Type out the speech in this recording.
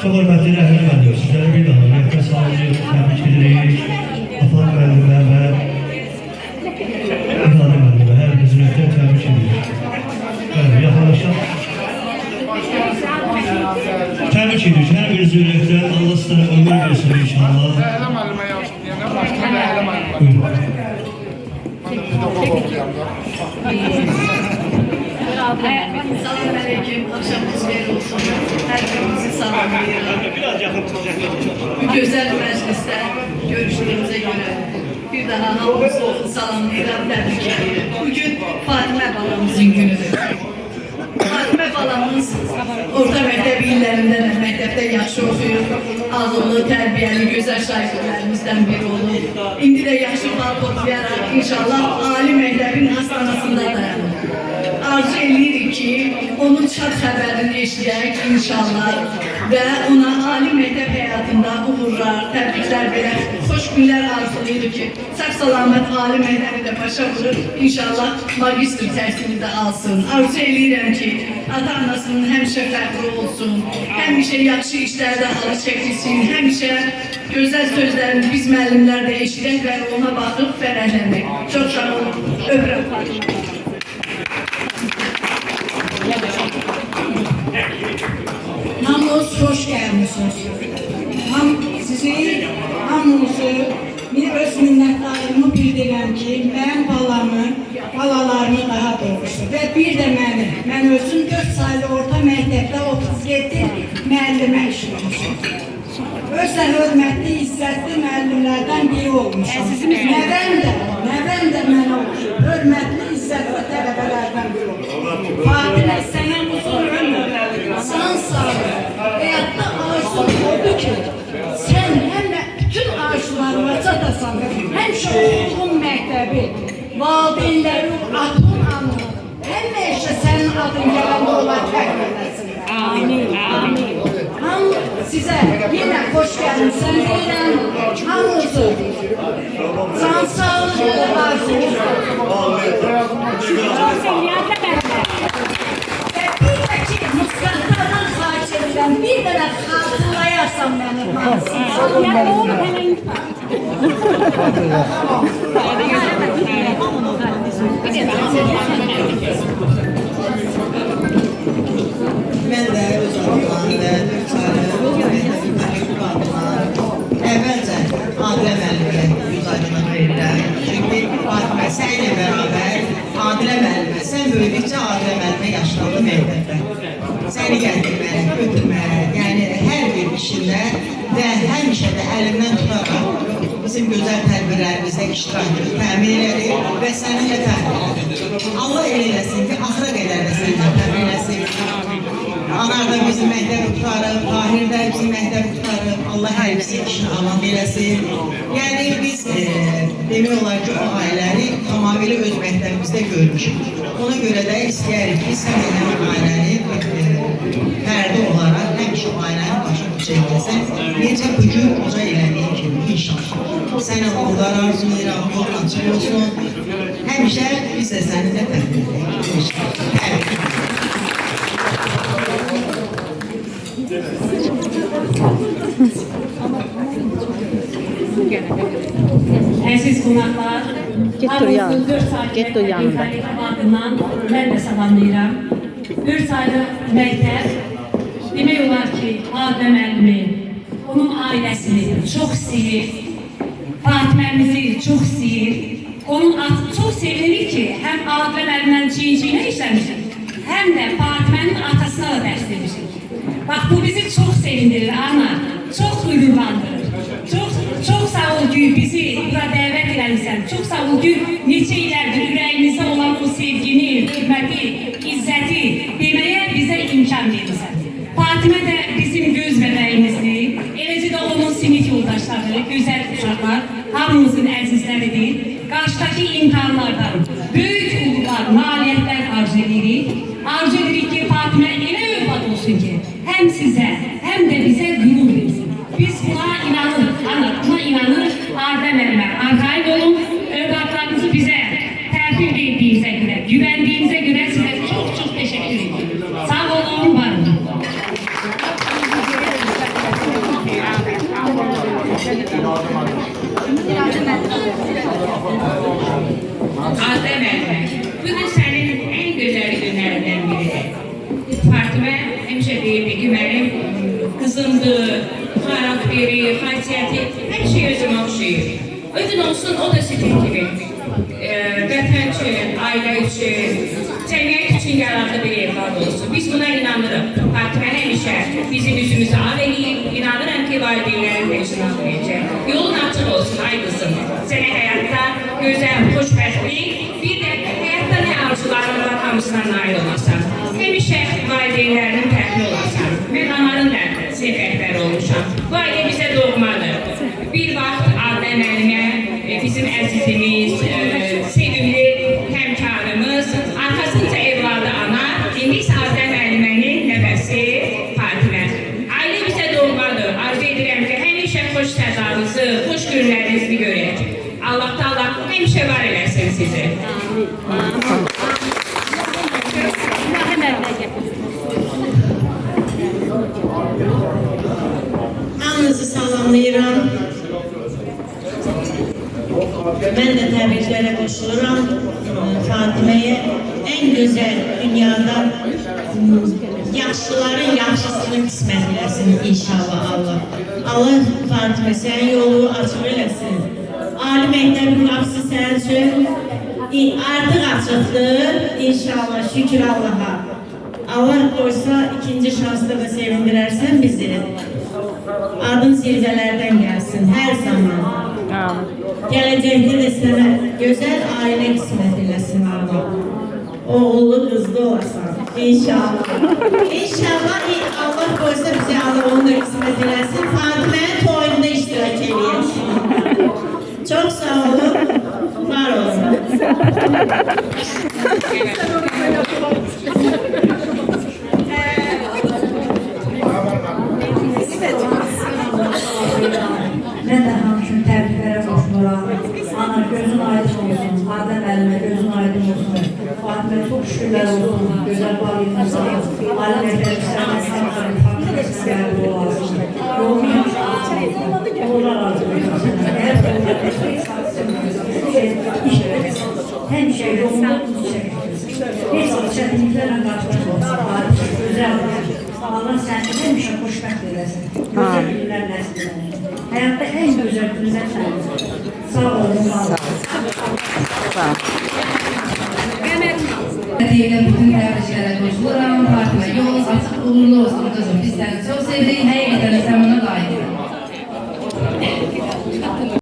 Çok hörmətli rəhbər müəllim, sizləri bir daha ürəkdən salamlayırıq, təbrik edirik. Afan müəllimə və İlhami müəllimə hər bizi ürəkdən təbrik edirik. Bəli, yaxınlaşaq. Təbrik edirik, hər birisi ürəkdən. Allah sizlərə ömür versin inşallah. Əhlə müəllimə yazdım deyəndə, başqa da əhlə müəllimə. Buyurun. Hadi bir də bol oxuyam da. Selamünaleyküm, akşamınız hayırlı olsun. Her birinizi selamlıyorum. Bu güzel mecliste görüşlerimize göre bir daha hamımızı selamlıyorum, tebrik ediyorum. Bugün Fatime balamızın günüdür. Fatime balamız orta məktəb illərində məktəbdə yaxşı oxuyur, ağıllı, tərbiyəli, gözəl şagirdlərimizdən biri olur. İndi də yaxşı bal toplayaraq inşallah ali məktəbin astanasında dayanır. Arzu edirik ki, onun çat xəbərini eşidək inşallah və ona ali məktəb həyatında uğurlar, təbriklər verək, xoş günlər arzulayırıq ki, sağ-salamat ali məktəbi də başa vurur, inşallah magistr təhsili də alsın. Arzu edirəm ki, ata-anasının həmişə fəxri olsun, həmişə yaxşı işlərdə alı çəkilsin, həmişə gözəl sözlərini biz müəllimlər də eşidək və ona baxıb fərəhlənək. Çox sağ olun, öpürəm. Hamınız hoş gelmişsiniz. Sizi hamınızı bir öz minnətdarlığımı bildirirəm ki, mən balalarımı daha doğrusu və bir də mən özüm 4 saylı orta məktəbdə 37 müəllimə işləmişim. Özlə hörmətli, izzətli müəllimlərdən biri olmuşum. Nəvəm də mənə olmuşum. Hörmətli, izzətli tələbələrdən biri olmuşum. Fatimə, sənə uzun ömür, san sağlığı, həyatda arzun oldu ki, sən həm də bütün arzularına çatasan, həmişə oxuduğun məktəbi, valideynləri, adın anı, həmişə sənin adın gələndə olar fərq eləsinlər. Amin. Hamı sizə yenə xoş gəlmişsən deyirəm, hamınızı can sağlığı arzulayırım. Bir dənə xatırlayarsan məni hansın. Mən də öz adımdan və 4 saylı əvvəlcə Adilə müəllimə yüz aydınlıq verirəm. Çünki Fatimə, sənlə bərabər Adilə müəllimə, sən böyüdükcə Adilə müəllimə yaşlandı məktəbdə. Səni gətirməyə, götürməyə, yəni hər bir işində və həmişə də əlimdən tutaraq bizim gözəl tədbirlərimizdə iştirak təmin elədi və səninlə fəxr elədi. Allah eləsin ki, axıra qədər də səninlə fəxr eləsin. Anar da bizim məktəbi tutarıq, Tahir də bizim məktəbi tutarıq. Allah hər birisi işini aman eləsin. Yəni biz demək olar ki, o ailəni tamamilə öz məktəbimizdə görmüşük. Ona görə də istəyərik ki, sən həmin ailəni fərdi olaraq həmişə o ailənin başını çəkəsən, necə bugün uca elədiyin kimi inşallah. Sənə uğurlar arzulayıram, yolun açıq olsun. Həmişə biz də səninlə fəxr edək. İnşallah. Əziz qonaqlar, hamınızı 4 saylı adından mən də salamlayıram. 4 saylı məktəb, demək olar ki, Adilə müəllimi, onun ailəsini çox istəyir, Fatiməmizi çox istəyir. Onun çox sevinirik ki, həm Adilə müəllimlə cinciyinə işləmişik, həm də Fatimənin atasına da dərs demişik. Bax, bu bizi çox sevindirir, ana, çox duygulandırır. Çox sağ ol ki, bizi bura dəvət eləmişsən. Çox sağ ol ki, neçə illərdir ürəyimizdə olan o sevgini, hörməti, izzəti deməyə bizə imkan verirsən. Fatimə də bizim göz bəbəyimizdir. Eləcə də onun sinif yoldaşları, gözəl uşaqlar, hamımızın əzizləridir. Qarşıdakı imkanlardan böyük uğurlar, nailiyyətlər arzu edirik. Arzu edirik ki, Fatimə elə övlad olsun ki, həm sizə, həm də bizə qürur versin. Biz buna inanırıq, ana, buna inanırıq. Adilə müəllimə, arxayın olun, övladlarınızı bizə təhvil verdiyinizə görə, güvəndiyinizə görə sizə çox teşekkür ederim. Sağ olun, var olun. həmişə deyirdi ki, mənim qızımdır, xarakteri, xasiyyəti, hər şey özümə oxşayır. Ödün olsun, o da sizin kimi. Vətən üçün, ailə üçün, cəmiyyət üçün yararlı bir evlad olsun. Biz buna inanırıq. Fatimə həmişə bizim üzümüzü ağ eləyib, inanıram ki, valideynlərin də üçün ağ eləyəcək. Yolun açıq olsun, ay qızım. Sənə həyatda gözəl, xoşbəxtlik, bir də həyatda nə arzuların var, hamısından nail olasan. Həmişə valideynlərinin fərqli olasan. Mən anarın da sevəkləri olmuşam. Bu ailə bizə doğmadır. Bir vaxt Adnə müəllimə, bizim əzizimiz, sevimli həmkarımız, arkasınca evladı ana, indi isə Adnə müəllimənin nəvəsi Fatimə. Ailə bizə doğmadır. Arzu edirəm ki, həmişə xoş sədalınızı, xoş günlərinizi görək. Allah Taala həmişə var eləsin sizi. Hamınızı salamlayıram. Mən də təbriklərə qoşuluram Fatiməyə. Ən gözəl dünyada yaxşıların yaxşısını qismət eləsin inşallah Allah. Allah Fatimə sənin yolu açıq eləsin. Ali məktəbin qapısı sənin üçün artıq açıqdır inşallah, şükür Allaha. Allah qoysa ikinci şansda da sevindirərsən bizi. Adın zirvələrdən gəlsin hər zaman. Gələcəkdə də sənə gözəl ailə qismət eləsin Allah. Oğullu qızlı olasan inşallah. İnşallah Allah qoysa bizə Allah onu da qismət eləsin. Fatimənin toyunda iştirak edəyəm. Çox sağ olun, var olun. Mən də hamısını təbriklərə qoşmuram. Ana, gözün aydın olsun. Adəm əlimə gözün aydın olsun. Fatimə çox şükürlər olsun. Gözəl validinizə. Ali məktəb sənə sağlar. Fatimə sənə olasın. Yolun yaxşı olsun. Yollar arzu edilsin. Hər yolda həmişə yolunda çəkilsin. Heç çətinliklərlə qarşılaşmasın. Gözəl. Allah səni həmişə xoşbəxt eləsin. Gözəl günlər nəsil edin. Hayatta en güzel günler sağlık. Sağ olun. Deyilən bütün təbriklərə qoşuluram. Fatimə, yolunuz açıq, uğurlu olsun qızım. Biz səni çox sevdik. Həqiqətən sən buna layiqsən.